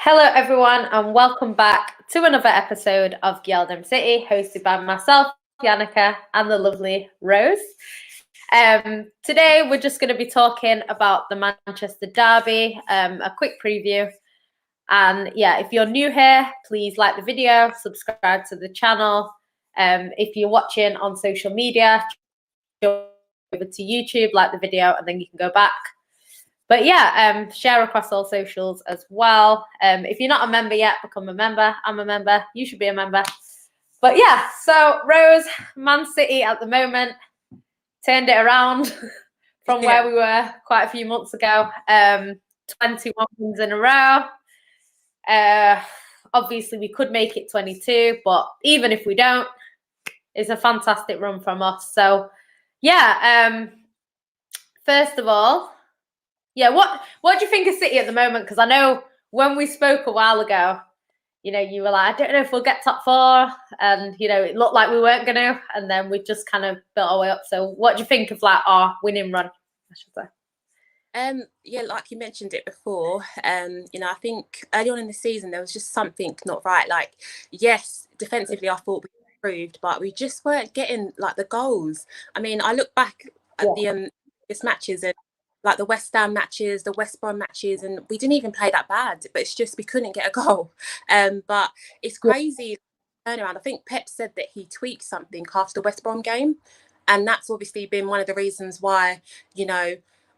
Hello everyone and welcome back to another episode of GyalDem City, hosted by myself, Yannicka, and the lovely Rose. Today we're just going to be talking about the Manchester Derby, a quick preview. And yeah, if you're new here, please like the video, subscribe to the channel. If you're watching on social media, go over to YouTube, like the video, and then you can go back. But yeah, share across all socials as well. If you're not a member yet, become a member. I'm a member. You should be a member. But yeah, so Rose, Man City at the moment, turned it around from where we were quite a few months ago. 21 wins in a row. Obviously, we could make it 22, but even if we don't, it's a fantastic run from us. So yeah, first of all, yeah, what do you think of City at the moment? Because I know when we spoke a while ago, you were like, I don't know if we'll get top four, and it looked like we weren't going to, and then we just kind of built our way up. So what do you think of like our winning run, I should say? Yeah, like you mentioned it before, I think early on in the season there was just something not right. Like, yes, defensively I thought we improved, but we just weren't getting like the goals. I mean, I look back at the matches and like the West Ham matches, the West Brom matches, and we didn't even play that bad, but it's just we couldn't get a goal. But it's crazy turnaround. I think Pep said that he tweaked something after the West Brom game, and that's obviously been one of the reasons why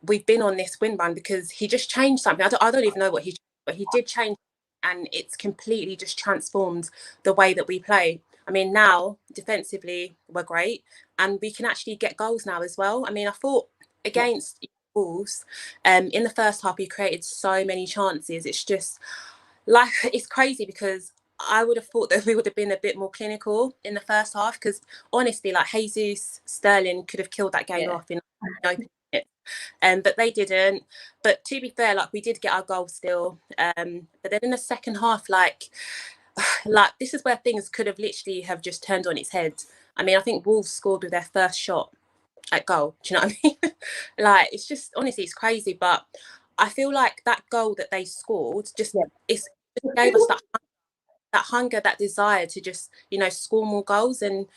we've been on this win run, because he just changed something. I don't even know what but he did change, and it's completely just transformed the way that we play. I mean, now defensively we're great, and we can actually get goals now as well. I mean, I thought against Wolves, in the first half we created so many chances. It's just like, it's crazy, because I would have thought that we would have been a bit more clinical in the first half, because honestly, like Jesus, Sterling could have killed that game off in open it. But they didn't. But to be fair, like, we did get our goal still. But then in the second half, like this is where things could have literally have just turned on its head. I mean, I think Wolves scored with their first shot at goal. Do you know what I mean? Like, it's just, honestly, it's crazy. But I feel like that goal that they scored just it gave us that hunger, that desire to just score more goals. And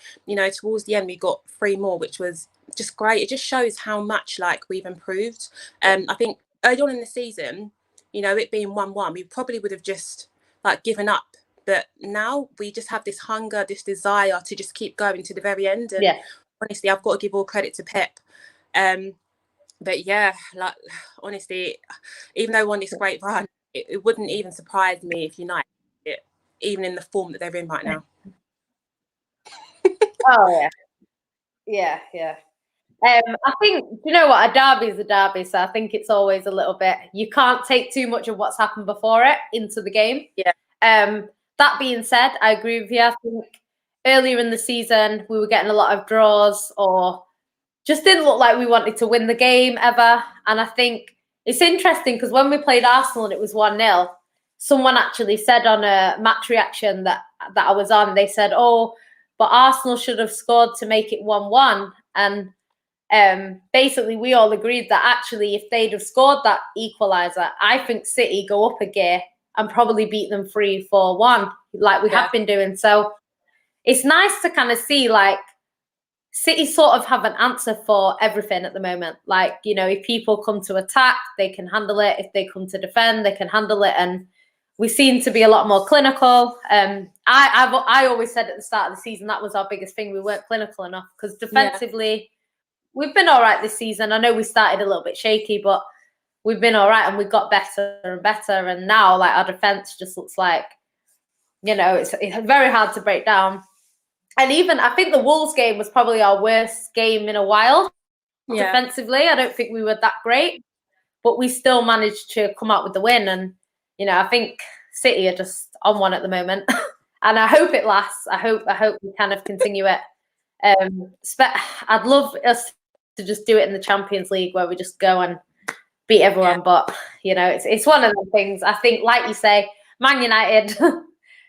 towards the end we got 3 more, which was just great. It just shows how much like we've improved. I think early on in the season, it being 1-1, we probably would have just like given up, but now we just have this hunger, this desire to just keep going to the very end. And honestly, I've got to give all credit to Pep. But yeah, like, honestly, even though we're on this great run, it wouldn't even surprise me if United, even in the form that they're in right now. Oh yeah. I think, you know what, a derby is a derby, so I think it's always a little bit, you can't take too much of what's happened before it into the game. That being said, I agree with you. I think earlier in the season we were getting a lot of draws, or just didn't look like we wanted to win the game ever. And I think it's interesting because when we played Arsenal and it was 1-0, someone actually said on a match reaction that I was on, they said, oh, but Arsenal should have scored to make it 1-1. And basically we all agreed that actually if they'd have scored that equaliser, I think City go up a gear and probably beat them 3-4-1 like we have been doing. So it's nice to kind of see like City sort of have an answer for everything at the moment. Like, if people come to attack, they can handle it. If they come to defend, they can handle it. And we seem to be a lot more clinical. I always said at the start of the season that was our biggest thing. We weren't clinical enough, because defensively, we've been all right this season. I know we started a little bit shaky, but we've been all right, and we got better and better. And now, like, our defense just looks like, it's very hard to break down. And even, I think the Wolves game was probably our worst game in a while. Defensively, I don't think we were that great, but we still managed to come out with the win. And, I think City are just on one at the moment. And I hope it lasts. I hope we kind of continue it. I'd love us to just do it in the Champions League, where we just go and beat everyone. But, it's one of the things. I think, like you say, Man United...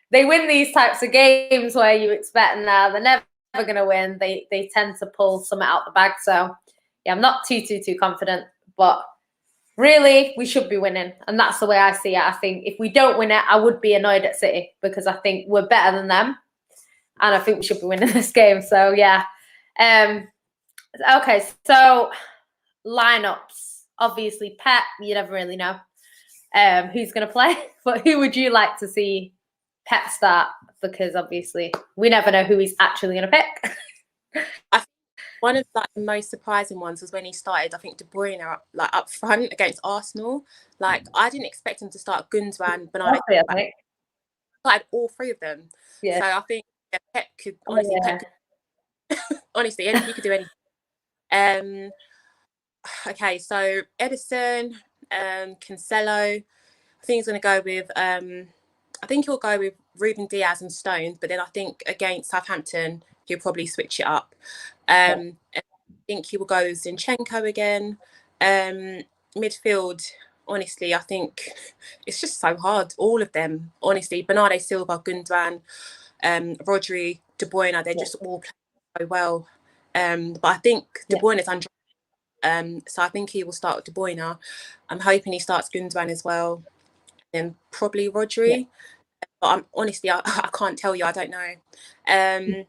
they win these types of games where you expect they're never going to win. They tend to pull something out the bag. So, yeah, I'm not too confident. But, really, we should be winning. And that's the way I see it. I think if we don't win it, I would be annoyed at City because I think we're better than them. And I think we should be winning this game. So, yeah. Okay, so lineups. Obviously, Pep, you never really know who's going to play. But who would you like to see Pep start? Because obviously, we never know who he's actually going to pick. I think one of like the most surprising ones was when he started, I think, De Bruyne up front against Arsenal. Like, I didn't expect him to start Gundogan, Bernardo. I think. Started all three of them. Yeah. So I think Pep could honestly, honestly, he could do anything. Okay, so Edison, Cancelo. I think he's going to go with. I think he'll go with Ruben Diaz and Stones, but then I think against Southampton he'll probably switch it up. And I think he will go with Zinchenko again. Midfield, honestly, I think it's just so hard. All of them, honestly. Bernardo Silva, Gundogan, Rodri, De Bruyne, they're just all playing so well. But I think De Bruyne is under. So I think he will start with De Bruyne. I'm hoping he starts Gundogan as well. And probably Rodri. But I'm honestly, I can't tell you. I don't know. And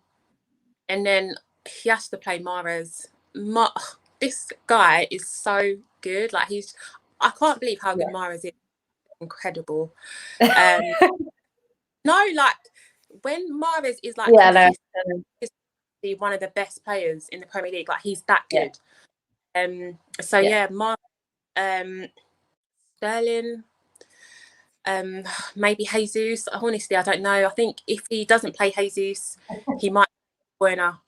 then he has to play Mahrez. This guy is so good. Like I can't believe how good Mahrez is. Incredible. No, like when Mahrez is like he's one of the best players in the Premier League. Like he's that good. So Sterling. Maybe Jesus. Honestly, I don't know. I think if he doesn't play Jesus, he might be Werner,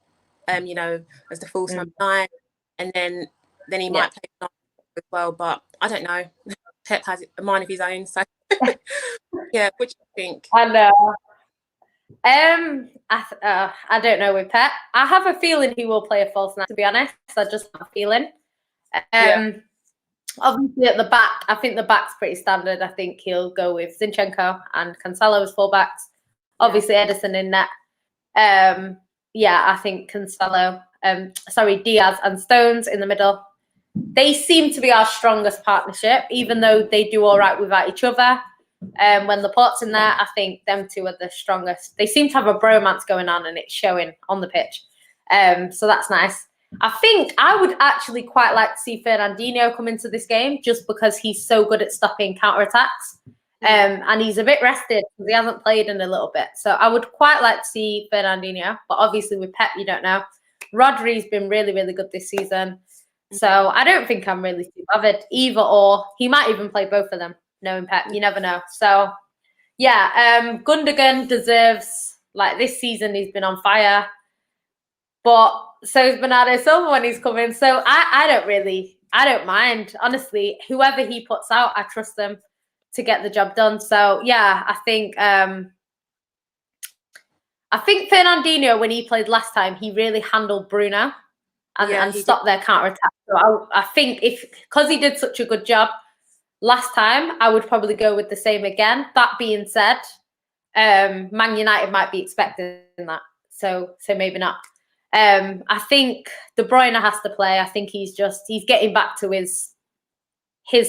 as the false number 9, and then he might play as well. But I don't know. Pep has a mind of his own, so yeah. What do you think? I know. I don't know with Pep. I have a feeling he will play a false 9. To be honest, I just have a feeling. Obviously, at the back, I think the back's pretty standard. I think he'll go with Zinchenko and Cancelo as fullbacks. Obviously, Edison in net. I think Cancelo. Diaz and Stones in the middle. They seem to be our strongest partnership, even though they do all right without each other. When Laporte's in there, I think them two are the strongest. They seem to have a bromance going on, and it's showing on the pitch. So that's nice. I think I would actually quite like to see Fernandinho come into this game just because he's so good at stopping counterattacks. And he's a bit rested because he hasn't played in a little bit. So I would quite like to see Fernandinho. But obviously with Pep, you don't know. Rodri's been really, really good this season. So I don't think I'm really too bothered. Either or. He might even play both of them, knowing Pep. You never know. So, Gundogan deserves, like this season, he's been on fire. But so is Bernardo Silva when he's coming. So I don't mind. Honestly, whoever he puts out, I trust them to get the job done. So I think Fernandinho, when he played last time, he really handled Bruno and stopped their counter-attack. So I think because he did such a good job last time, I would probably go with the same again. That being said, Man United might be expecting that. So maybe not. I think De Bruyne has to play. I think he's getting back to his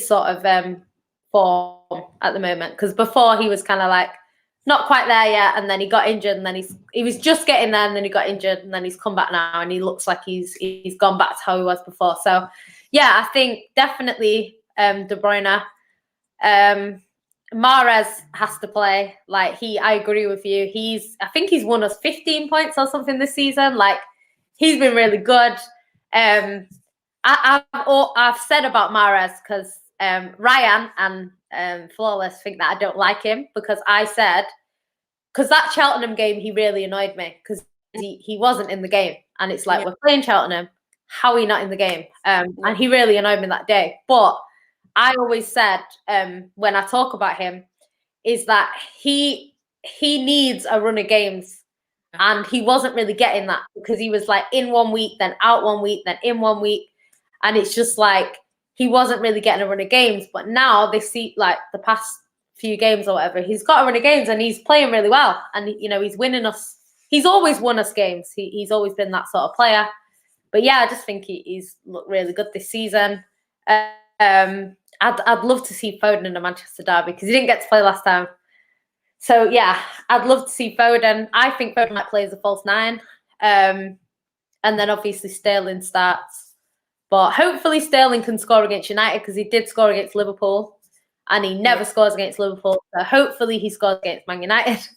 sort of form at the moment, because before he was kind of like not quite there yet, and then he got injured, and then he was just getting there, and then he got injured, and then he's come back now, and he looks like he's gone back to how he was before. So I think definitely De Bruyne. Mahrez has to play. Like I agree with you. I think he's won us 15 points or something this season. Like he's been really good. I've said about Mahrez because Ryan and Flawless think that I don't like him because that Cheltenham game, he really annoyed me because he wasn't in the game. And it's like, we're playing Cheltenham. How are you not in the game? And he really annoyed me that day. But I always said when I talk about him is that he needs a run of games. And he wasn't really getting that because he was like in 1 week, then out 1 week, then in 1 week. And it's just like he wasn't really getting a run of games. But now they see like the past few games or whatever, he's got a run of games and he's playing really well. And, he's winning us. He's always won us games. He's always been that sort of player. But I just think he's looked really good this season. I'd love to see Foden in a Manchester derby because he didn't get to play last time. So yeah, I'd love to see Foden. I think Foden might play as a false 9. And then obviously Sterling starts. But hopefully Sterling can score against United because he did score against Liverpool and he never scores against Liverpool. So hopefully he scores against Man United.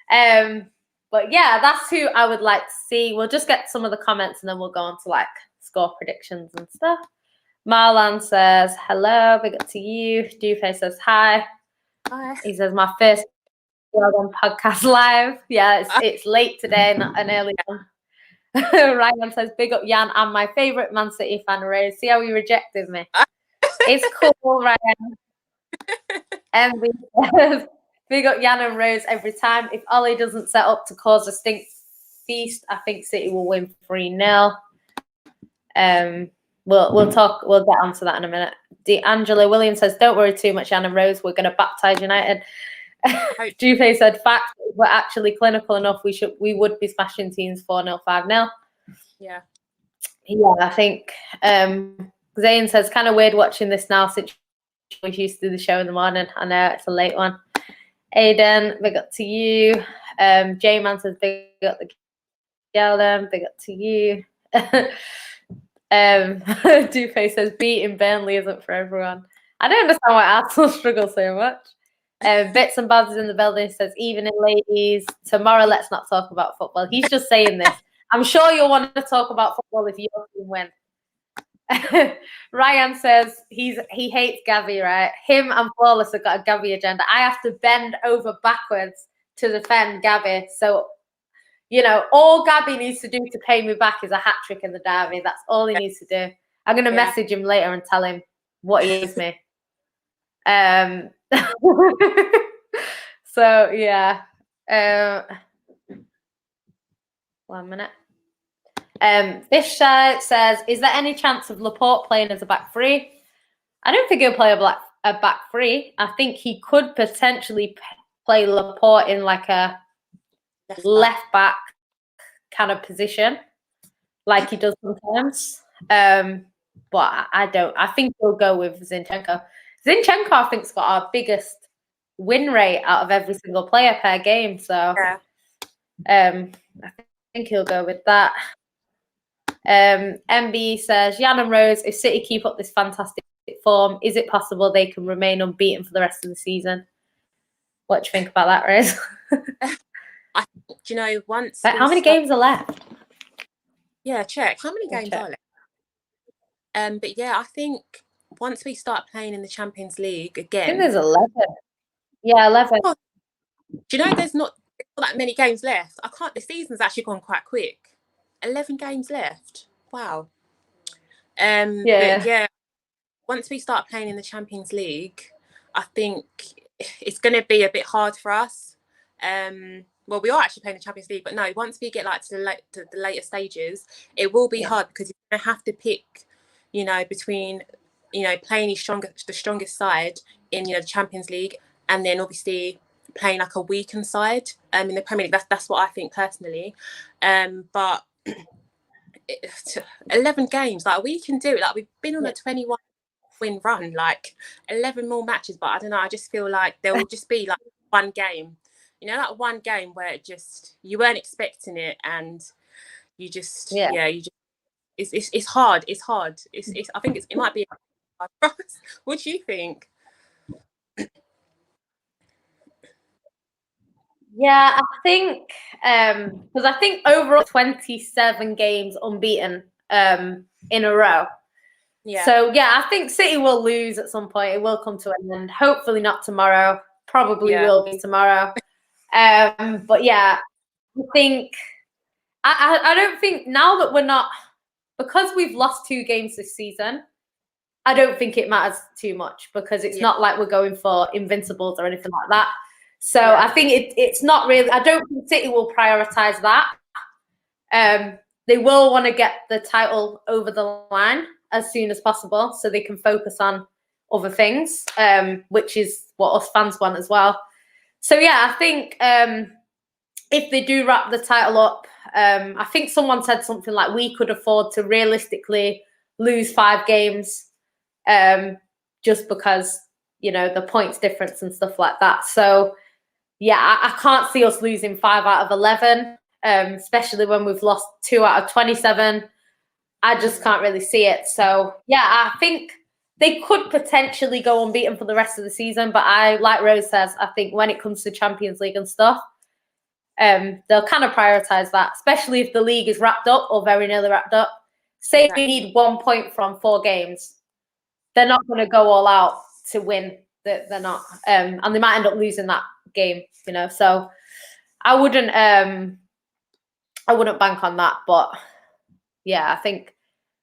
But yeah, that's who I would like to see. We'll just get some of the comments and then we'll go on to like score predictions and stuff. Marlon says, hello, big up to you. Dufe says, hi. Hi. He says, my first GyalDem podcast live. Yeah, it's late today, not an early one. Ryan says, big up Jan and my favourite Man City fan, Rose. See how he rejected me? It's cool, Ryan. And we says, big up Jan and Rose every time. If Ollie doesn't set up to cause a stink feast, I think City will win 3-0. We'll get onto that in a minute. D'Angelo Williams says, don't worry too much, Jan and Rose. We're going to baptise United. Juve said, fact, we're actually clinical enough. We would be smashing teams 4-0, 5-0. Yeah. Yeah, I think Zayn says, kind of weird watching this now since we used to do the show in the morning. I know it's a late one. Aiden, big up to you. J-Man says, big up the GyalDem, big up to you. Dufe says, beating Burnley isn't for everyone. I don't understand why Arsenal struggle so much. Bits and Bobs is in the building, says, evening ladies, tomorrow let's not talk about football. He's just saying this. I'm sure you'll want to talk about football if your team win. Ryan says he hates Gavi, right? Him and Flawless have got a Gavi agenda. I have to bend over backwards to defend Gavi. So, you know, all Gavi needs to do to pay me back is a hat trick in the derby. That's all he needs to do. I'm going to message him later and tell him what he is me. So yeah. 1 minute. Fish says, is there any chance of Laporte playing as a back 3? I don't think he'll play a back 3. I think he could potentially play Laporte in like a left back kind of position, like he does sometimes. But I don't. I think he'll go with Zinchenko. Zinchenko, I think, has got our biggest win rate out of every single player per game. So I think he'll go with that. MB says, Jan and Rose, if City keep up this fantastic form, is it possible they can remain unbeaten for the rest of the season? What do you think about that, Rose? Do you know, once... How many games are left? Yeah, check. How many games are left? But yeah, I think once we start playing in the Champions League again... I think there's 11. Yeah, 11. Oh, do you know there's not that many games left? The season's actually gone quite quick. 11 games left. Wow. But yeah, once we start playing in the Champions League, I think it's going to be a bit hard for us. Well, we are actually playing the Champions League, but no, once we get like to the later stages, it will be hard because you're going to have to pick, you know, between, you know, playing the strongest side in, you know, the Champions League, and then obviously playing like a weakened side in the Premier League. That's what I think personally. But 11 games, like we can do it. Like we've been on a 21 win run, like 11 more matches. But I don't know. I just feel like there will just be like one game, you know, like one game where it just you weren't expecting it, and you just it's hard. It's hard. I think it might be hard for us. What do you think? Yeah, I think because I think overall 27 games unbeaten in a row. Yeah. So yeah, I think City will lose at some point. It will come to an end. Hopefully not tomorrow. Probably will be tomorrow. But yeah, I think I don't think now that we're not, because we've lost 2 games this season, I don't think it matters too much because it's not like we're going for invincibles or anything like that. So I think it's not really, I don't think City will prioritise that. They will want to get the title over the line as soon as possible so they can focus on other things, which is what us fans want as well. So yeah, I think if they do wrap the title up, I think someone said something like we could afford to realistically lose 5 games just because, you know, the points difference and stuff like that. So, yeah, I can't see us losing 5 out of 11, especially when we've lost 2 out of 27. I just can't really see it. So, yeah, I think they could potentially go unbeaten for the rest of the season. But like Rose says, I think when it comes to Champions League and stuff, they'll kind of prioritize that, especially if the league is wrapped up or very nearly wrapped up. Say we need 1 point from 4 games, they're not going to go all out to win. They're not, and they might end up losing that game, you know. So I wouldn't bank on that. But yeah, I think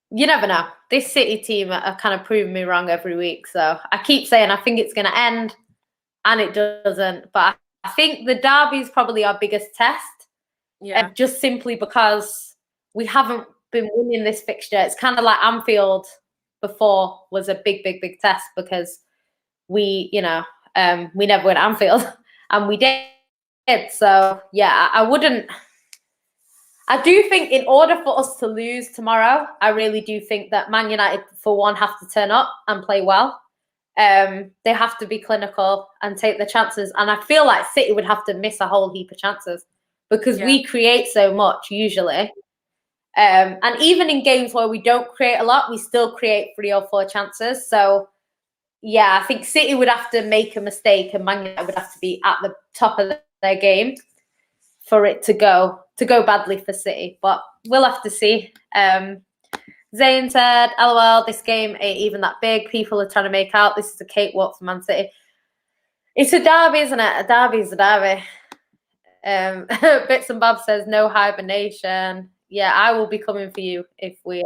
you never know. This City team are kind of proving me wrong every week. So I keep saying I think it's going to end, and it doesn't. But I think the derby is probably our biggest test. Yeah. Just simply because we haven't been winning this fixture. It's kind of like Anfield before was a big test because we, you know, we never went Anfield and we did. So yeah, I do think in order for us to lose tomorrow, I really do think that Man United, for one, have to turn up and play well. They have to be clinical and take the chances. And I feel like City would have to miss a whole heap of chances because we create so much usually. And even in games where we don't create a lot, we still create 3 or 4 chances. So, yeah, I think City would have to make a mistake and Man United would have to be at the top of their game for it to go badly for City. But we'll have to see. Zayn said, LOL, this game ain't even that big. People are trying to make out this is a cakewalk for Man City. It's a derby, isn't it? A derby is a derby. Bits and Bob says, no hibernation. Yeah, I will be coming for you if we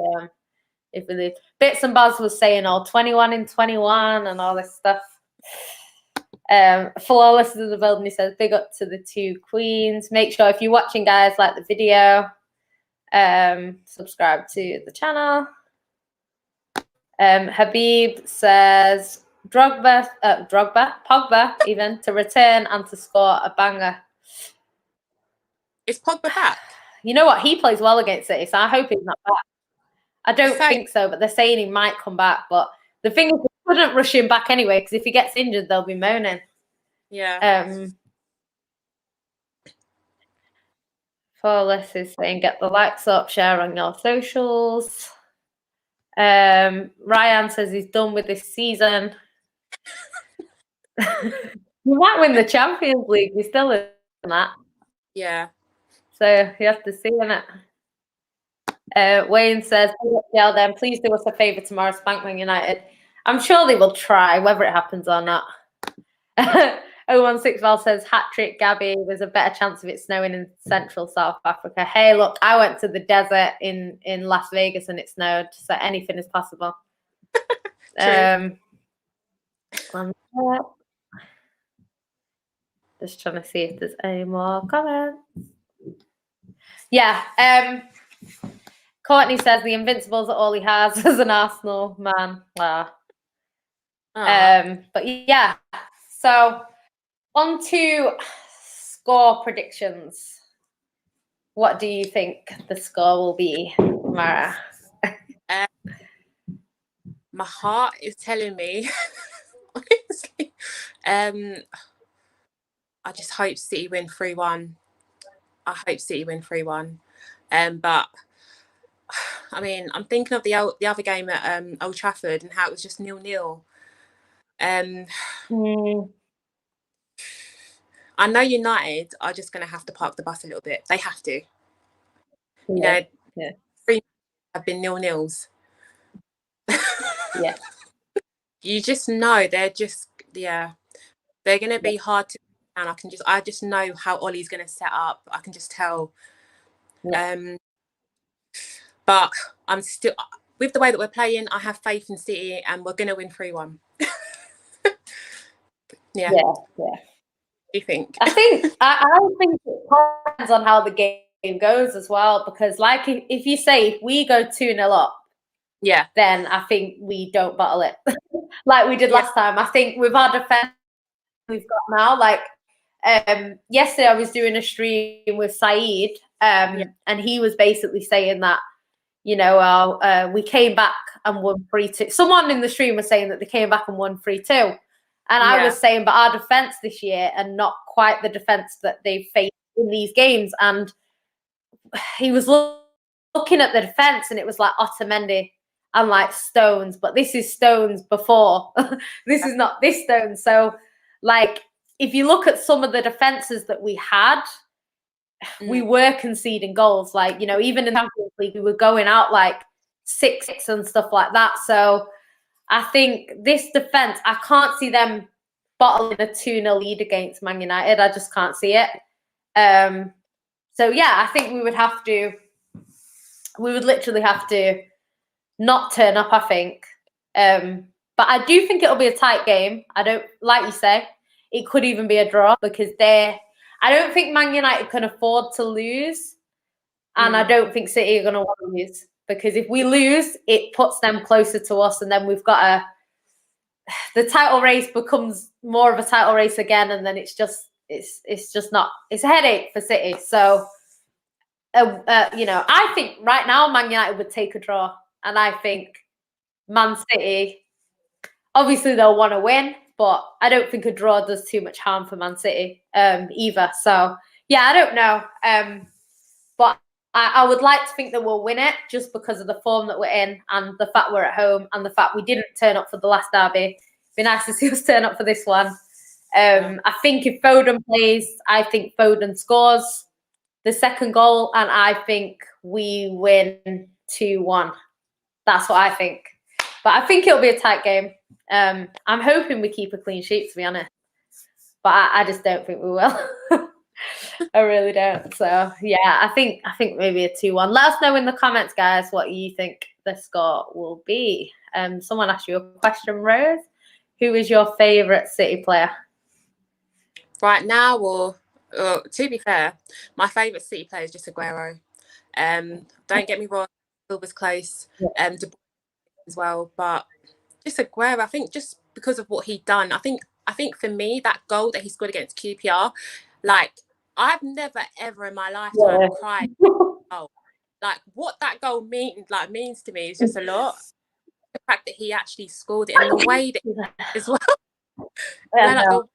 lose. Bits and Bobs was saying all 21 in 21 and all this stuff. Flawless in the building, he says, big up to the 2 queens. Make sure if you're watching, guys, like the video. Subscribe to the channel. Habib says Pogba even to return and to score a banger. Is Pogba back? You know what? He plays well against City, so I hope he's not back. I don't think so, but they're saying he might come back. But the thing is, they couldn't rush him back anyway because if he gets injured, they'll be moaning. Yeah. Flawless is saying, get the likes up, share on your socials. Ryan says he's done with this season. You might win the Champions League. You're still in that. Yeah. So you have to see in it. Wayne says, GyalDem, please do us a favour tomorrow, spank Man United. I'm sure they will try, whether it happens or not. 016 Val says, hat-trick, Gabby. There's a better chance of it snowing in central South Africa. Hey, look, I went to the desert in Las Vegas and it snowed, so anything is possible. Just trying to see if there's any more comments. Yeah. Courtney says the Invincibles are all he has as an Arsenal man. Wow. But yeah, so on to score predictions. What do you think the score will be, Mara? My heart is telling me, honestly, I just hope City win 3-1. I hope City win 3-1. But I mean, I'm thinking of the other game at Old Trafford and how it was just 0-0. I know United are just going to have to park the bus a little bit. They have to. You know, 3 have been 0-0s. Yeah. You just know they're going to be hard to. And I just know how Ollie's going to set up. I can just tell. Yeah. But I'm still, with the way that we're playing, I have faith in City and we're going to win 3-1. Yeah. What do you think? I think it depends on how the game goes as well, because like if you say if we go 2-0 up, then I think we don't bottle it like we did last time. I think with our defense we've got now, like yesterday I was doing a stream with Saeed and he was basically saying that you know, we came back and won 3-2. Someone in the stream was saying that they came back and won 3-2. And I was saying, but our defense this year and not quite the defense that they've faced in these games. And he was looking at the defense and it was like Otamendi and like Stones, but this is Stones before. This is not this Stones. So like, if you look at some of the defenses that we had, we were conceding goals. Like, you know, even in the Champions League, we were going out like 6-6 and stuff like that. So I think this defense, I can't see them bottling a 2-0 lead against Man United. I just can't see it. So yeah, I think we would literally have to not turn up, I think. But I do think it'll be a tight game. I don't, like you say, it could even be a draw because I don't think Man United can afford to lose. And I don't think City are going to want to lose because if we lose, it puts them closer to us. And then we've got the title race becomes more of a title race again. And then it's just not, it's a headache for City. So, you know, I think right now Man United would take a draw. And I think Man City, obviously they'll want to win, but I don't think a draw does too much harm for Man City either. So, yeah, I don't know. But I would like to think that we'll win it just because of the form that we're in and the fact we're at home and the fact we didn't turn up for the last derby. It'd be nice to see us turn up for this one. I think if Foden plays, I think Foden scores the second goal and I think we win 2-1. That's what I think. But I think it'll be a tight game. I'm hoping we keep a clean sheet, to be honest. But I just don't think we will. I really don't. So yeah, I think maybe a 2-1. Let us know in the comments, guys, what you think the score will be. Someone asked you a question, Rose. Who is your favourite City player? Right now, or to be fair, my favourite City player is just Aguero. Don't get me wrong, Silva's close. De Bruyne as well, but just Aguero. I think just because of what he'd done. I think for me that goal that he scored against QPR, like I've never ever in my lifetime cried. Oh, like what that goal means to me is just a lot. The fact that he actually scored it and the way that as well, like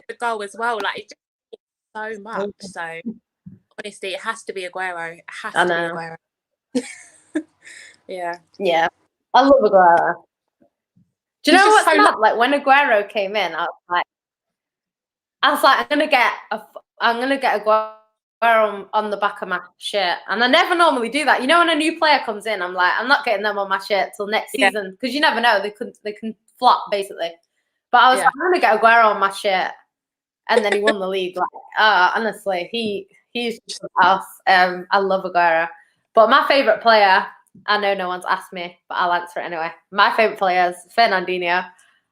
the goal as well, like it just means so much. So honestly, it has to be Aguero. It has to be Aguero. Yeah. I love Aguero. Do you know what's mad? Like when Aguero came in, I was like, I'm gonna get Aguero on the back of my shirt, and I never normally do that. You know, when a new player comes in, I'm like, I'm not getting them on my shirt till next season because you never know, they can flop basically. But I was like, I'm gonna get Aguero on my shirt, and then he won the league. Like, honestly, he's just us. I love Aguero, but my favorite player. I know no one's asked me, but I'll answer it anyway. My favorite player is Fernandinho.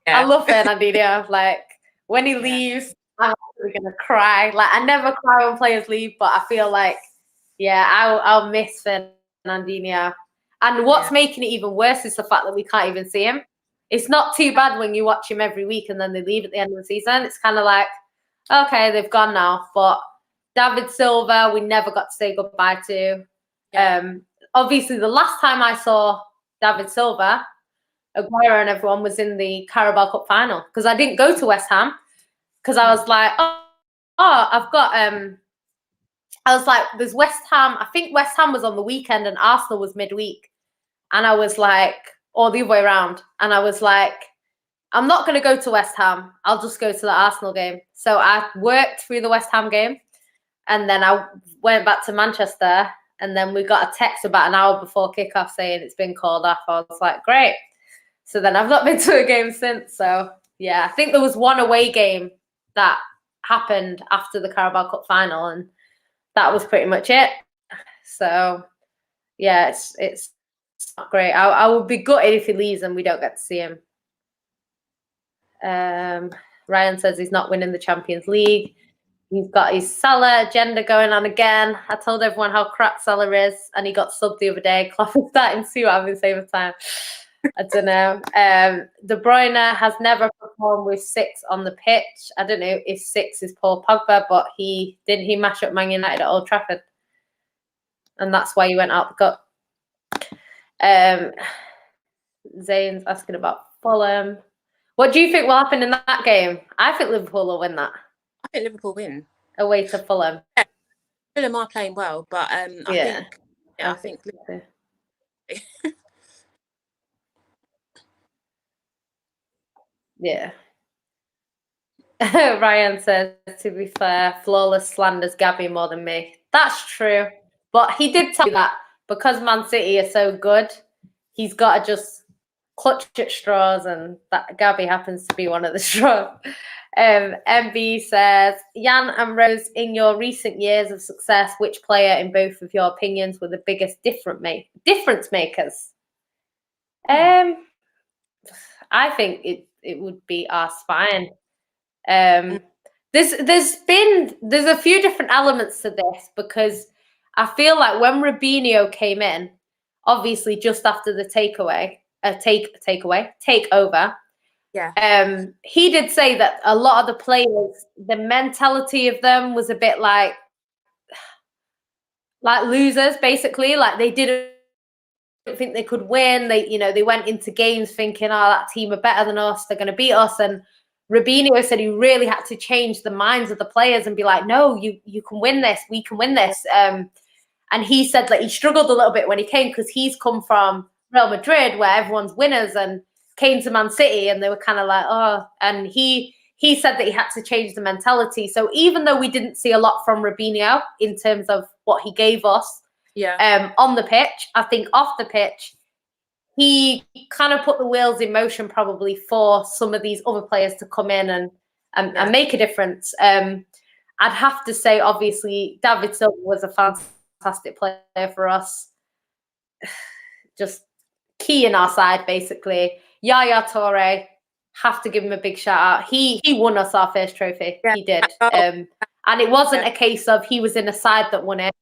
I love Fernandinho. Like when he leaves, I'm actually gonna cry. Like I never cry when players leave, but I feel like, I'll miss Fernandinho. And what's making it even worse is the fact that we can't even see him. It's not too bad when you watch him every week and then they leave at the end of the season. It's kind of like, okay, they've gone now. But David Silva, we never got to say goodbye to. Obviously, the last time I saw David Silva, Aguero and everyone was in the Carabao Cup final because I didn't go to West Ham because I was like, I've got I was like, there's West Ham. I think West Ham was on the weekend and Arsenal was midweek, and I was like, or the other way around, and I was like, I'm not going to go to West Ham. I'll just go to the Arsenal game. So I worked through the West Ham game, and then I went back to Manchester. And then we got a text about an hour before kickoff saying it's been called off. I was like, great. So then I've not been to a game since. So, yeah, I think there was one away game that happened after the Carabao Cup final. And that was pretty much it. So, yeah, it's not great. I would be gutted if he leaves and we don't get to see him. Ryan says he's not winning the Champions League. He's got his Salah agenda going on again. I told everyone how crap Salah is, and he got subbed the other day. Klopp is starting to see what I've been saying for time. I don't know. De Bruyne has never performed with 6 on the pitch. I don't know if 6 is Paul Pogba, but he mash up Man United at Old Trafford, and that's why he went out the cup. Zane's asking about Fulham. What do you think will happen in that game? I think Liverpool will win that. I think Liverpool win. Away to Fulham. Yeah. Fulham are playing well, but I think so. Yeah. Ryan says, to be fair, Flawless slanders Gabby more than me. That's true. But he did tell you that because Man City are so good, he's got to just clutch at straws, and that Gabby happens to be one of the straws. MB says, Jan and Rose, in your recent years of success, which player, in both of your opinions, were the biggest difference makers? I think it would be our spine. There's a few different elements to this, because I feel like when Robinho came in, obviously just after the takeover, yeah, he did say that a lot of the players, the mentality of them was a bit like losers, basically. Like they didn't think they could win. They went into games thinking, oh, that team are better than us, they're going to beat us. And Robinho said he really had to change the minds of the players and be like, no, you can win this, we can win this. And he said that he struggled a little bit when he came, because he's come from Real Madrid where everyone's winners, and came to Man City and they were kind of like, oh, and he said that he had to change the mentality. So even though we didn't see a lot from Robinho in terms of what he gave us, on the pitch, I think off the pitch, he kind of put the wheels in motion probably for some of these other players to come in and make a difference. I'd have to say, obviously, David Silva was a fantastic player for us. Just key in our side, basically. Yaya Toure, have to give him a big shout out. He won us our first trophy. Yeah. He did. And it wasn't a case of he was in a side that won it.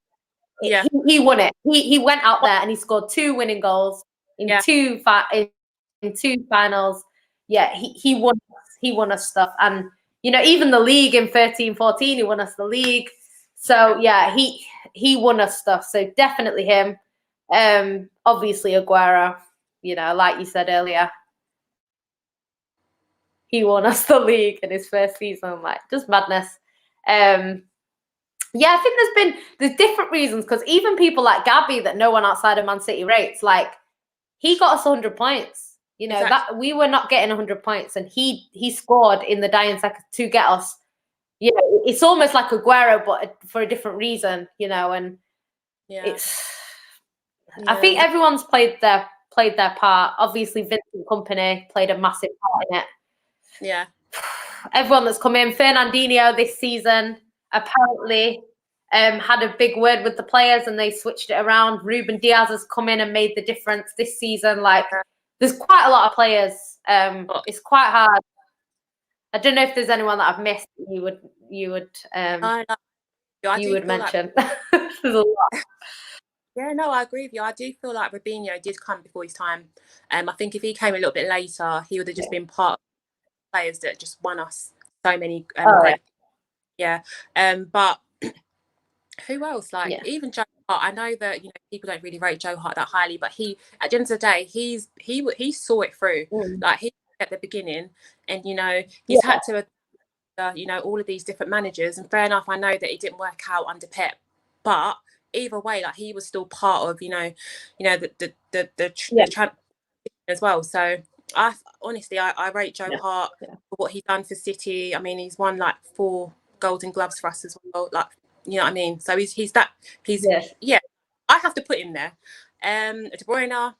He won it. He went out there and he scored 2 winning goals in two finals. Yeah, he won us stuff. And even the league in 13-14, he won us the league. So yeah, he won us stuff. So definitely him. Obviously Aguero, like you said earlier, he won us the league in his first season. Like, just madness. Yeah, I think there's different reasons, because even people like Gabby that no one outside of Man City rates, like, he got us 100 points. Exactly. That we were not getting 100 points, and he scored in the dying seconds to get us. It's almost like Aguero, but for a different reason. And it's. Yeah. I think everyone's played their part. Obviously, Vincent Kompany played a massive part in it. Yeah. Everyone that's come in, Fernandinho this season apparently had a big word with the players, and they switched it around. Ruben Diaz has come in and made the difference this season. Like, there's quite a lot of players. It's quite hard. I don't know if there's anyone that I've missed. You would mention. There's a lot. Yeah, no, I agree with you. I do feel like Robinho did come before his time. I think if he came a little bit later, he would have just been part of the players that just won us so many great. Yeah. But who else? Like, even Joe Hart. I know that people don't really rate Joe Hart that highly, but he, at the end of the day, he saw it through. Like, he at the beginning, and he's had to all of these different managers, and fair enough, I know that it didn't work out under Pep, but either way, like, he was still part of the transition as well. So I rate Joe Hart for what he's done for City. I mean, he's won like 4 Golden Gloves for us as well. Like, you know what I mean? So he's I have to put him there. De Bruyne,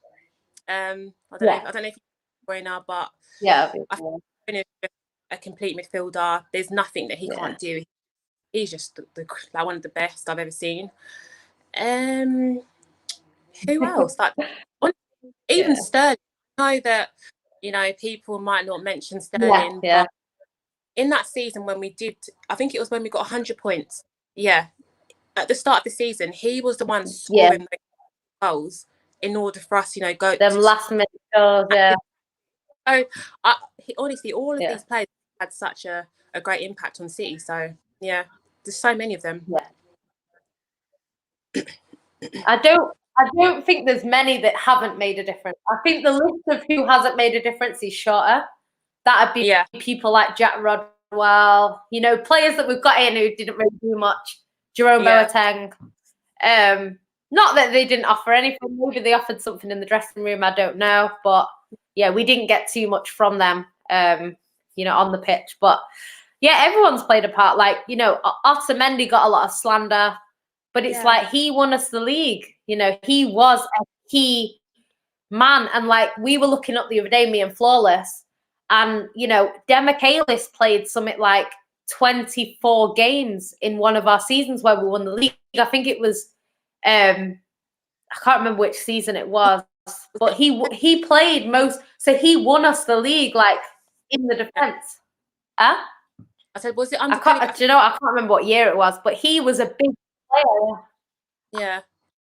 I don't know if De Bruyne, but I think he's a complete midfielder. There's nothing that he can't do. He's just like one of the best I've ever seen. Who else? Like, even Sterling. I know that people might not mention Sterling, but in that season when we did, I think it was when we got 100 points. Yeah, at the start of the season, he was the one scoring the goals in order for us, go them last minute goals. Yeah. So honestly, all of these players had such a great impact on City. So yeah, there's so many of them. Yeah. I don't I don't think there's many that haven't made a difference. I think the list of who hasn't made a difference is shorter. That'd be people like Jack Rodwell, you know, players that we've got in who didn't really do much. Jerome Boateng. Not that they didn't offer anything. Maybe they offered something in the dressing room. I don't know. But yeah, we didn't get too much from them, you know, on the pitch. But yeah, everyone's played a part. Like, you know, Otamendi got a lot of slander, but it's like he won us the league. You know, he was a key man. And like we were looking up the other day, me and Flawless, and you know, Demichelis played something like 24 games in one of our seasons where we won the league. I think it was I can't remember which season it was, but he played most, so he won us the league like in the defense. Huh? I said, was it under? Do you know? I can't remember what year it was, but he was a big player. Yeah,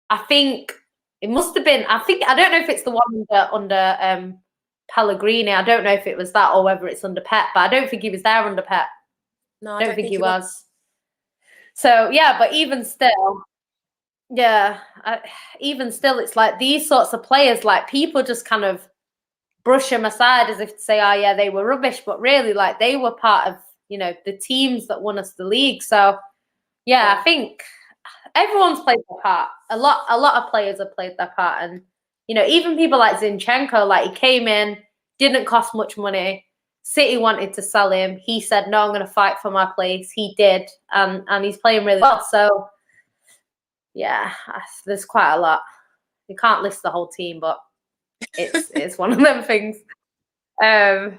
I think it must have been. I don't know if it's the one under Pellegrini. I don't know if it was that or whether it's under Pep, but I don't think he was there under Pep. No, I don't think he was. So yeah, but even still, even still, it's like these sorts of players, like people just kind of brush them aside as if to say, oh yeah, they were rubbish, but really, like they were part of, you know, the teams that won us the league. So yeah, I think everyone's played their part. A lot of players have played their part, and you know, even people like Zinchenko, like he came in, didn't cost much money. City wanted to sell him. He said, "No, I'm going to fight for my place." He did, and he's playing really well. So yeah, there's quite a lot. You can't list the whole team, but it's one of them things. 1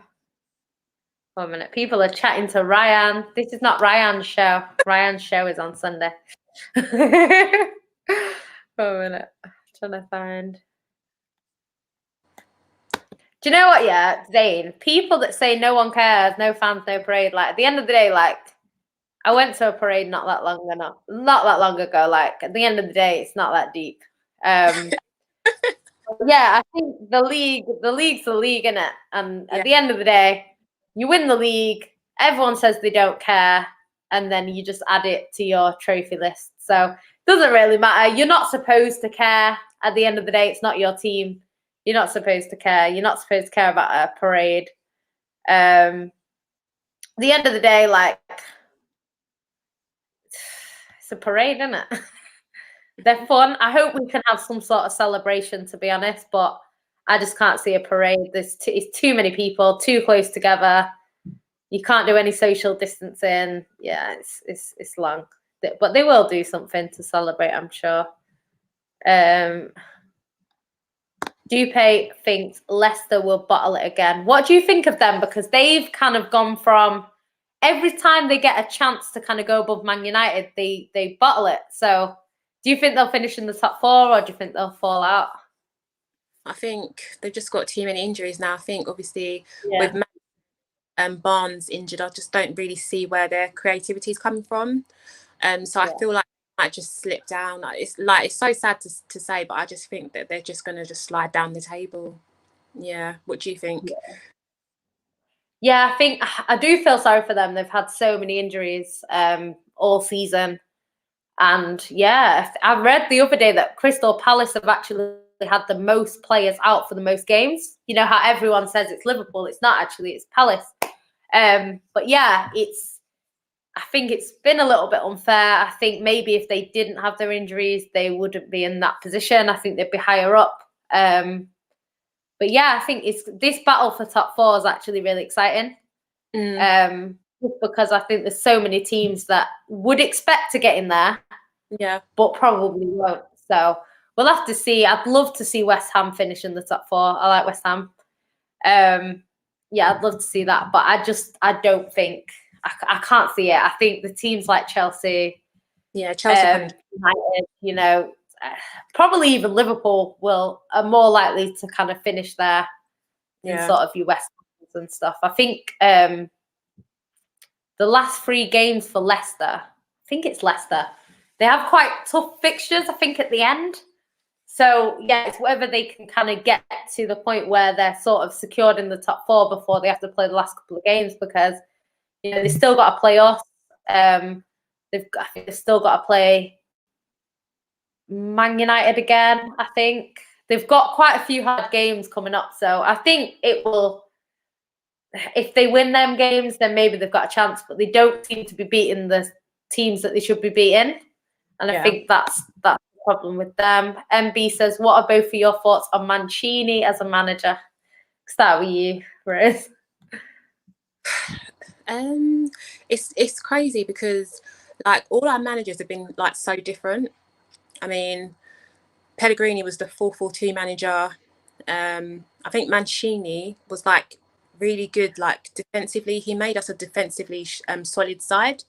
minute. People are chatting to Ryan. This is not Ryan's show. Ryan's show is on Sunday. 1 minute. I'm trying to find. Do you know what? Yeah, Zane. People that say no one cares, no fans, no parade. Like at the end of the day, like I went to a parade not that long ago. Like at the end of the day, it's not that deep. Yeah, I think the league's the league, innit? And at the end of the day, you win the league. Everyone says they don't care, and then you just add it to your trophy list. So it doesn't really matter. You're not supposed to care. At the end of the day, it's not your team. You're not supposed to care. You're not supposed to care about a parade. At the end of the day, like it's a parade, isn't it? They're fun. I hope we can have some sort of celebration, to be honest, but I just can't see a parade. It's too many people, too close together. You can't do any social distancing. Yeah, it's long. But they will do something to celebrate, I'm sure. Dupe thinks Leicester will bottle it again. What do you think of them? Because they've kind of gone from every time they get a chance to kind of go above Man United, they bottle it. So do you think they'll finish in the top 4 or do you think they'll fall out? I think they've just got too many injuries now. I think obviously with Barnes injured, I just don't really see where their creativity is coming from. So I feel like they might just slip down. It's so sad to say, but I just think that they're just going to just slide down the table. Yeah. What do you think? Yeah, I think I do feel sorry for them. They've had so many injuries all season. And yeah, I read the other day that Crystal Palace have actually had the most players out for the most games. You know how everyone says it's Liverpool. It's not actually, it's Palace. But yeah, I think it's been a little bit unfair. I think maybe if they didn't have their injuries, they wouldn't be in that position. I think they'd be higher up. But yeah, I think this battle for top 4 is actually really exciting. Just because I think there's so many teams that would expect to get in there, but probably won't. So we'll have to see. I'd love to see West Ham finish in the top 4. I like West Ham. Yeah, I'd love to see that, but I don't think I can't see it. I think the teams like Chelsea, United, you know, probably even Liverpool are more likely to kind of finish there than sort of your West Hams and stuff. I think the last 3 games for Leicester, I think it's Leicester, they have quite tough fixtures, I think, at the end. So, yeah, it's whether they can kind of get to the point where they're sort of secured in the top 4 before they have to play the last couple of games, because, you know, they've still got to play us. They've still got to play Man United again, I think. They've got quite a few hard games coming up, so I think it will, if they win them games, then maybe they've got a chance, but they don't seem to be beating the teams that they should be beating. And I think that's the problem with them. MB says, what are both of your thoughts on Mancini as a manager? Start with you, Rose. It's crazy because like all our managers have been like so different. I mean, Pellegrini was the 4-4-2 manager. I think Mancini was like really good, like defensively. He made us a defensively solid side,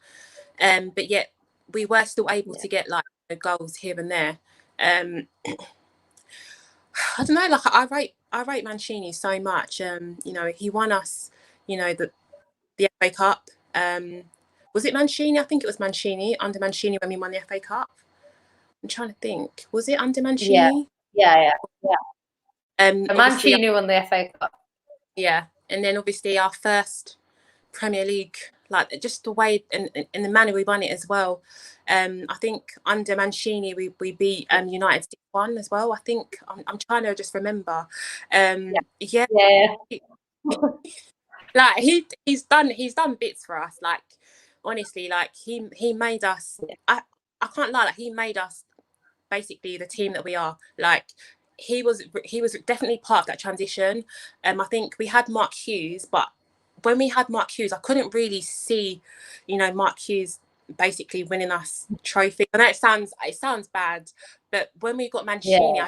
but yet we were still able to get like goals here and there. I don't know, like I rate Mancini so much. You know, he won us, you know, the FA Cup. Was it Mancini? I think it was Mancini, under Mancini when we won the FA Cup. I'm trying to think. Was it under Mancini? Yeah. Mancini won the FA Cup. Yeah, and then obviously our first Premier League, like just the way and the manner we won it as well. I think under Mancini we beat United 6-1 as well. I think I'm trying to just remember. Yeah. Like he's done bits for us. Like honestly, like he made us. I can't lie. Like he made us basically the team that we are. Like he was definitely part of that transition. I think we had Mark Hughes, but when we had Mark Hughes, I couldn't really see, you know, Mark Hughes basically winning us trophy. I know it sounds bad, but when we got Mancini,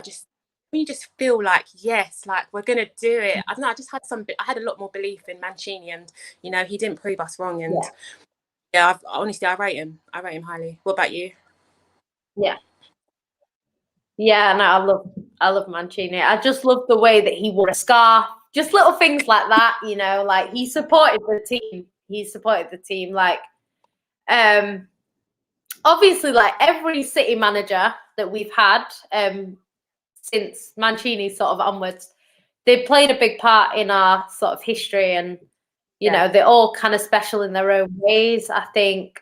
you just feel like, yes, like we're gonna do it. I don't know, I had a lot more belief in Mancini, and you know, he didn't prove us wrong. And honestly, I rate him highly. What about you? No, I love Mancini. I just love the way that he wore a scarf, just little things like that, you know, like he supported the team. Like obviously, like every City manager that we've had since Mancini sort of onwards, they played a big part in our sort of history, and you know, they're all kind of special in their own ways. I think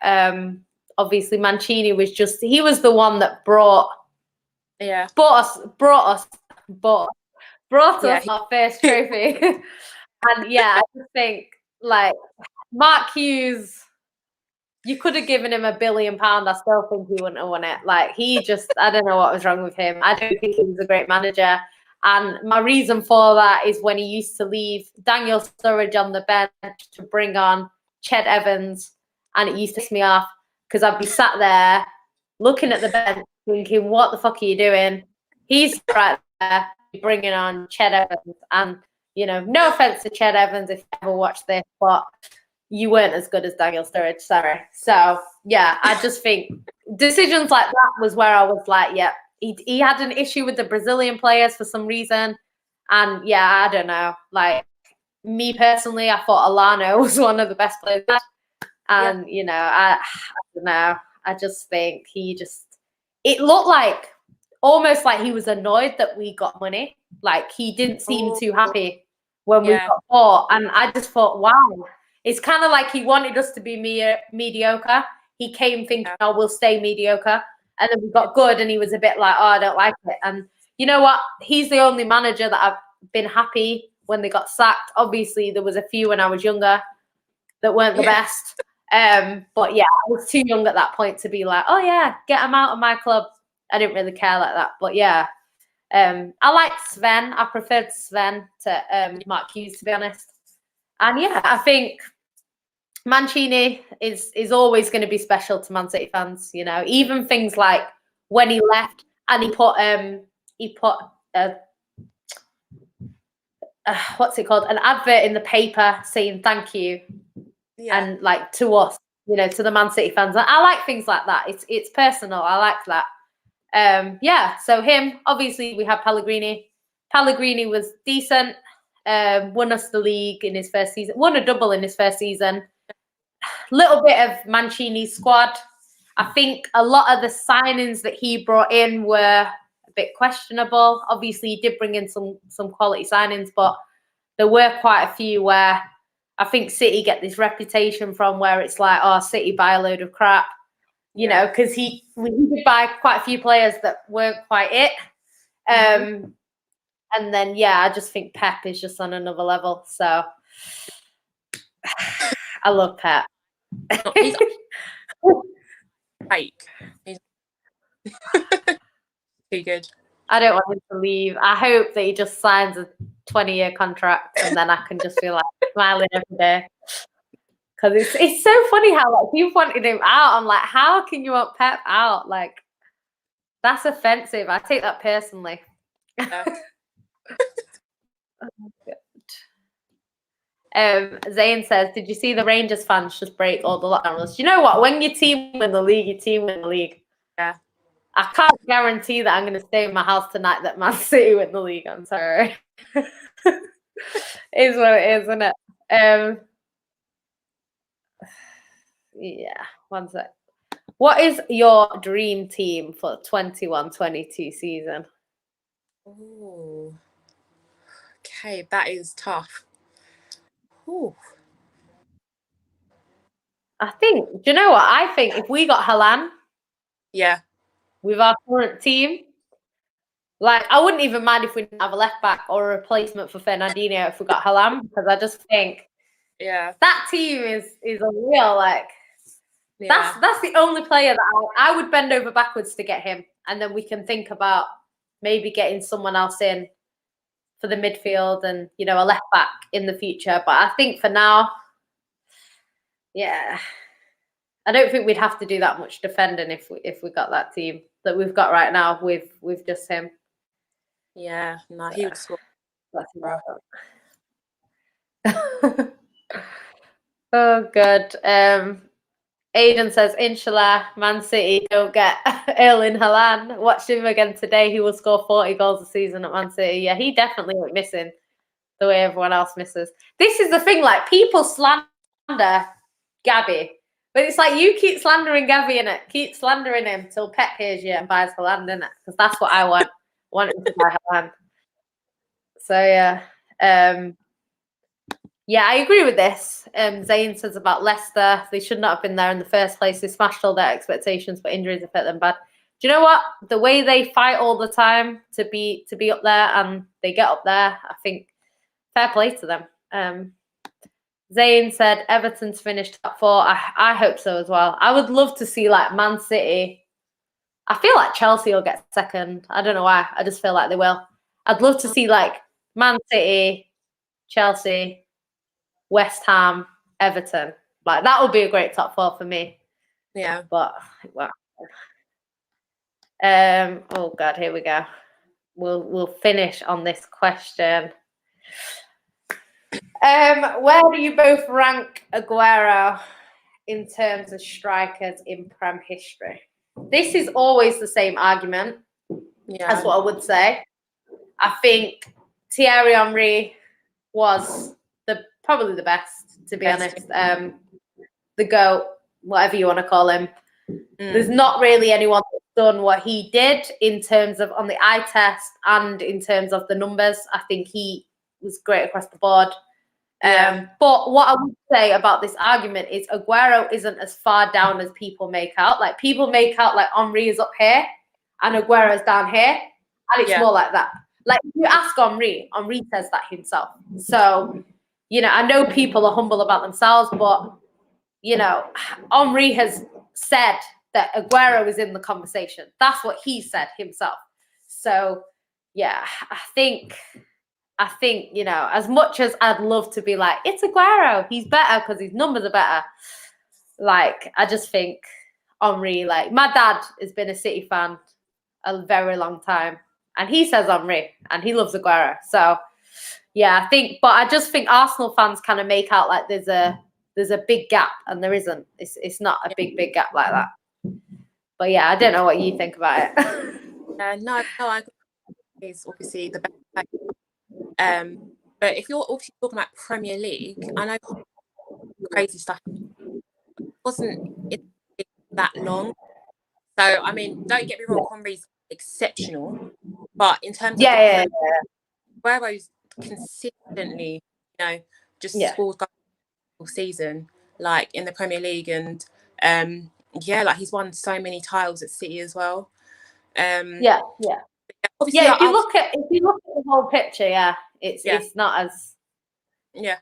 obviously Mancini was he was the one that brought us our first trophy. And I just think like Mark Hughes, you could have given him £1 billion. I still think he wouldn't have won it. Like he just, I don't know what was wrong with him. I don't think he was a great manager. And my reason for that is when he used to leave Daniel Sturridge on the bench to bring on Ched Evans, and it used to piss me off because I'd be sat there looking at the bench thinking, what the fuck are you doing? He's right there bringing on Ched Evans. And, you know, no offense to Ched Evans if you ever watched this, but you weren't as good as Daniel Sturridge, sorry. So, yeah, I just think decisions like that was where I was like, yeah, he had an issue with the Brazilian players for some reason. And, yeah, I don't know. Like, me personally, I thought Alano was one of the best players. And, you know, I don't know. I just think it looked like almost like he was annoyed that we got money. Like, he didn't seem too happy when we got bought. And I just thought, wow. It's kind of like he wanted us to be mediocre. He came thinking, oh, we'll stay mediocre. And then we got good, and he was a bit like, oh, I don't like it. And you know what? He's the only manager that I've been happy when they got sacked. Obviously, there was a few when I was younger that weren't the best. But yeah, I was too young at that point to be like, oh yeah, get him out of my club. I didn't really care like that. But yeah, I liked Sven. I preferred Sven to Mark Hughes, to be honest. And yeah, I think Mancini is always going to be special to Man City fans. You know, even things like when he left and he put what's it called, an advert in the paper saying thank you, and like to us, you know, to the Man City fans. I like things like that. It's personal. I like that. Yeah. So him, obviously, we have Pellegrini. Pellegrini was decent. Won us the league in his first season. Won a double in his first season. Little bit of Mancini's squad. I think a lot of the signings that he brought in were a bit questionable. Obviously, he did bring in some quality signings, but there were quite a few where I think City get this reputation from where it's like, oh, City buy a load of crap. you know, because we did buy quite a few players that weren't quite it. And then, yeah, I just think Pep is just on another level. So I love Pep. He's fake. He's too good. I don't want him to leave. I hope that he just signs a 20-year contract and then I can just feel like smiling every day. Because it's so funny how like people wanted him out. I'm like, how can you want Pep out? Like, that's offensive. I take that personally. Yeah. Zayn says, did you see the Rangers fans just break all the lockdown rules? Do you know what? When your team win the league, your team win the league. Yeah. I can't guarantee that I'm going to stay in my house tonight that Man City win the league. I'm sorry. Is what it is, isn't it? Yeah, one sec. What is your dream team for 21-22 season? Oh, okay, that is tough. Ooh. I think, do you know what? I think if we got Haaland, yeah, with our current team, like I wouldn't even mind if we didn't have a left back or a replacement for Fernandinho if we got Haaland, because I just think that team is a real like. Yeah. That's the only player that I would bend over backwards to get him, and then we can think about maybe getting someone else in for the midfield and, you know, a left back in the future. But I think for now, yeah, I don't think we'd have to do that much defending if we got that team that we've got right now with just him. Yeah, no, he would score. Oh, good. Aiden says, Inshallah, Man City don't get Erling Haaland. Watched him again today. He will score 40 goals a season at Man City. Yeah, he definitely went missing the way everyone else misses. This is the thing, like, people slander Gabby, but it's like you keep slandering Gabby, innit? Keep slandering him till Pep hears you and buys Haaland, innit? Because that's what I want. I want him to buy Haaland. So, yeah. Yeah, I agree with this. Zayn says about Leicester, they should not have been there in the first place. They smashed all their expectations, but injuries have hit them bad. Do you know what? The way they fight all the time to be up there and they get up there, I think fair play to them. Zayn said Everton's finished top 4. I hope so as well. I would love to see like Man City. I feel like Chelsea will get second. I don't know why. I just feel like they will. I'd love to see like Man City, Chelsea, West Ham, Everton. Like that would be a great top 4 for me. Yeah. But well. Oh God, here we go. We'll finish on this question. Where do you both rank Aguero in terms of strikers in Prem history? This is always the same argument. Yeah. That's what I would say. I think Thierry Henry was probably the best, to be honest. The GOAT, whatever you want to call him. There's not really anyone that's done what he did in terms of on the eye test and in terms of the numbers. I think he was great across the board. But what I would say about this argument is Aguero isn't as far down as people make out. Like people make out like Henry is up here and Aguero is down here, and it's more like that. Like if you ask Henry says that himself. So, you know, I know people are humble about themselves, but you know, Henry has said that Aguero is in the conversation. That's what he said himself. So, yeah, I think, you know, as much as I'd love to be like, it's Aguero, he's better because his numbers are better. Like, I just think Henry, like, my dad has been a City fan a very long time. And he says Henry, and he loves Aguero. So, yeah, I just think Arsenal fans kind of make out like there's a big gap, and there isn't. It's not a big gap like that. But yeah, I don't know what you think about it. No, I agree. He's obviously the best. But if you're obviously talking about Premier League, I know crazy stuff wasn't that long. So I mean, don't get me wrong, Henry's exceptional, but in terms of Aguero's consistently, you know, just scores goals all season, like in the Premier League, and Yeah, like he's won so many titles at City as well. Yeah. Obviously, Yeah, if you look at the whole picture, it's not as. Yeah.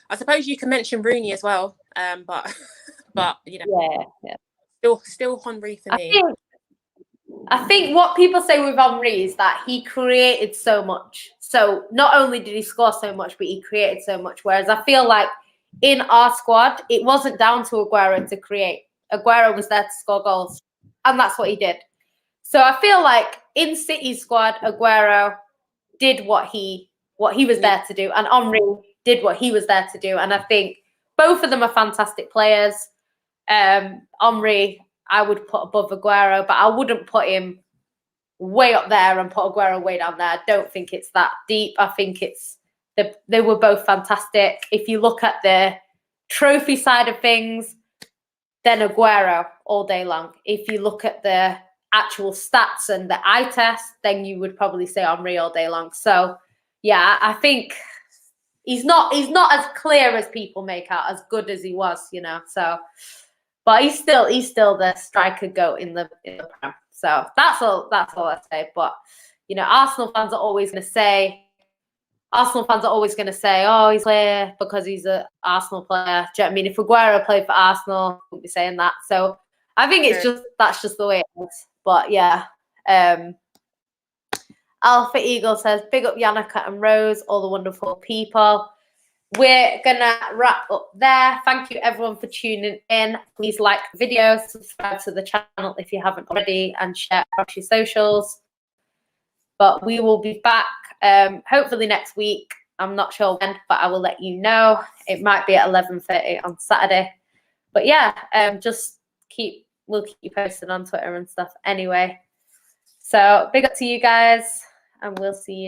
I suppose you can mention Rooney as well, but you know, still Henry for me. I think what people say with Henry is that he created so much. So not only did he score so much, but he created so much. Whereas I feel like in our squad, it wasn't down to Aguero to create. Aguero was there to score goals, and that's what he did. So I feel like in City's squad, Aguero did what he was there to do, and Henry did what he was there to do. And I think both of them are fantastic players. Henry, I would put above Aguero, but I wouldn't put him way up there and put Aguero way down there. I don't think it's that deep. I think they were both fantastic. If you look at the trophy side of things, then Aguero all day long. If you look at the actual stats and the eye test, then you would probably say Henry all day long. So yeah, I think he's not as clear as people make out, as good as he was, you know. So, but he's still the striker goat in the Prem. So that's all I say. But you know, Arsenal fans are always going to say, oh, he's clear because he's an Arsenal player. Do you know what I mean? If Aguero played for Arsenal, I wouldn't be saying that. So I think that's just the way it is. But yeah. Alpha Eagle says, big up Yannicka and Rose, all the wonderful people. We're going to wrap up there. Thank you, everyone, for tuning in. Please like the video, subscribe to the channel if you haven't already, and share across your socials. But we will be back hopefully next week. I'm not sure when, but I will let you know. It might be at 11:30 on Saturday. But yeah, we'll keep you posted on Twitter and stuff anyway. So big up to you guys, and we'll see you next